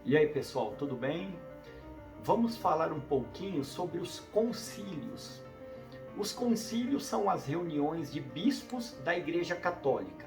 E aí, pessoal, tudo bem? Vamos falar um pouquinho sobre os concílios. Os concílios são as reuniões de bispos da Igreja Católica.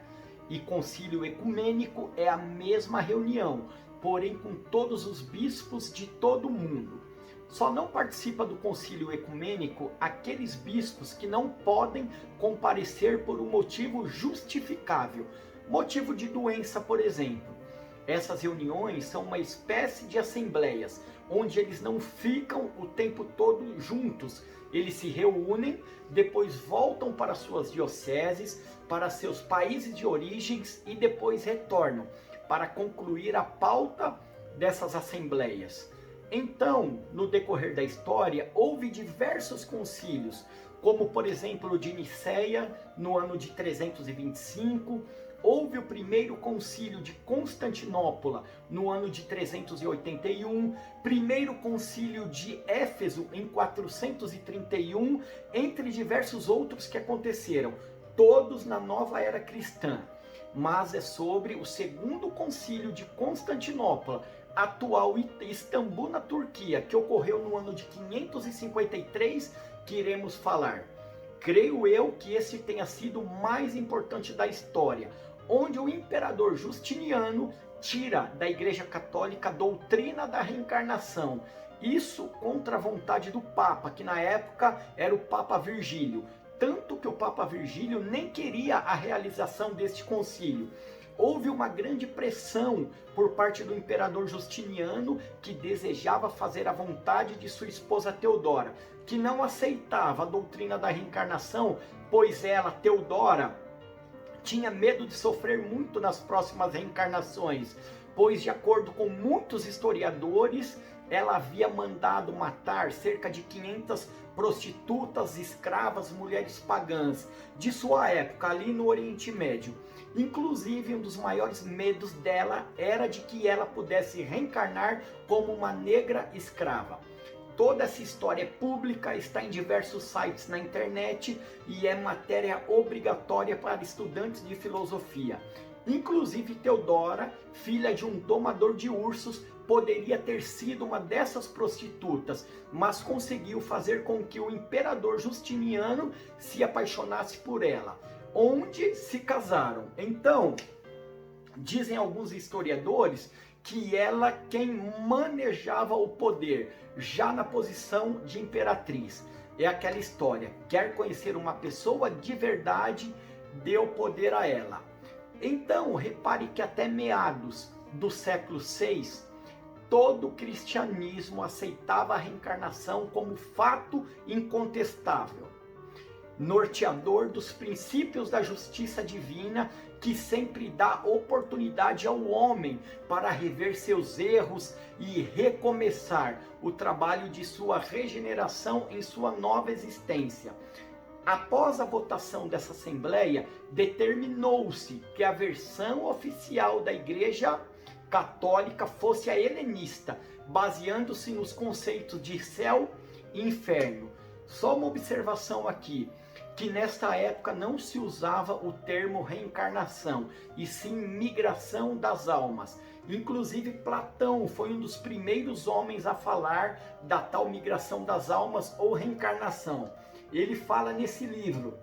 E concílio ecumênico é a mesma reunião, porém com todos os bispos de todo o mundo. Só não participa do concílio ecumênico aqueles bispos que não podem comparecer por um motivo justificável, motivo de doença, por exemplo. Essas reuniões são uma espécie de assembleias, onde eles não ficam o tempo todo juntos. Eles se reúnem, depois voltam para suas dioceses, para seus países de origens e depois retornam para concluir a pauta dessas assembleias. Então, no decorrer da história, houve diversos concílios, como por exemplo o de Nicéia, no ano de 325, houve o primeiro concílio de Constantinopla, no ano de 381, primeiro concílio de Éfeso, em 431, entre diversos outros que aconteceram, todos na nova era cristã. Mas é sobre o segundo concílio de Constantinopla, atual Istambul, na Turquia, que ocorreu no ano de 553, que iremos falar. Creio eu que esse tenha sido o mais importante da história, onde o imperador Justiniano tira da Igreja Católica a doutrina da reencarnação. Isso contra a vontade do Papa, que na época era o Papa Virgílio. Tanto que o Papa Virgílio nem queria a realização deste concílio. Houve uma grande pressão por parte do imperador Justiniano, que desejava fazer a vontade de sua esposa Teodora, que não aceitava a doutrina da reencarnação, pois ela, Teodora, tinha medo de sofrer muito nas próximas reencarnações, pois, de acordo com muitos historiadores, ela havia mandado matar cerca de 500 prostitutas, escravas, mulheres pagãs de sua época, ali no Oriente Médio. Inclusive, um dos maiores medos dela era de que ela pudesse reencarnar como uma negra escrava. Toda essa história é pública, está em diversos sites na internet e é matéria obrigatória para estudantes de filosofia. Inclusive Teodora, filha de um domador de ursos, poderia ter sido uma dessas prostitutas, mas conseguiu fazer com que o imperador Justiniano se apaixonasse por ela, onde se casaram. Então, dizem alguns historiadores que ela quem manejava o poder, já na posição de imperatriz. É aquela história, quer conhecer uma pessoa de verdade, dê o poder a ela. Então, repare que até meados do século VI, todo o cristianismo aceitava a reencarnação como fato incontestável, norteador dos princípios da justiça divina, que sempre dá oportunidade ao homem para rever seus erros e recomeçar o trabalho de sua regeneração em sua nova existência. Após a votação dessa assembleia, determinou-se que a versão oficial da Igreja Católica fosse a helenista, baseando-se nos conceitos de céu e inferno. Só uma observação aqui, que nesta época não se usava o termo reencarnação, e sim migração das almas. Inclusive Platão foi um dos primeiros homens a falar da tal migração das almas ou reencarnação. Ele fala nesse livro,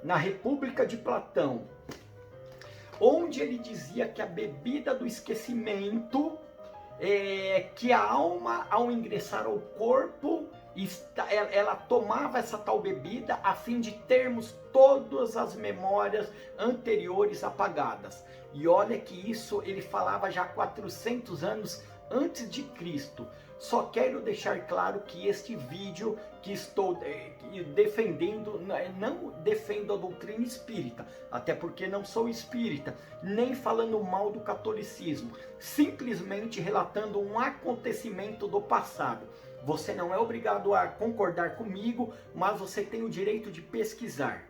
na República de Platão, onde ele dizia que a bebida do esquecimento que a alma, ao ingressar ao corpo, ela tomava essa tal bebida a fim de termos todas as memórias anteriores apagadas. E olha que isso ele falava já 400 anos antes de Cristo. Só quero deixar claro que este vídeo que estou defendendo, não defendo a doutrina espírita, até porque não sou espírita, nem falando mal do catolicismo, simplesmente relatando um acontecimento do passado. Você não é obrigado a concordar comigo, mas você tem o direito de pesquisar.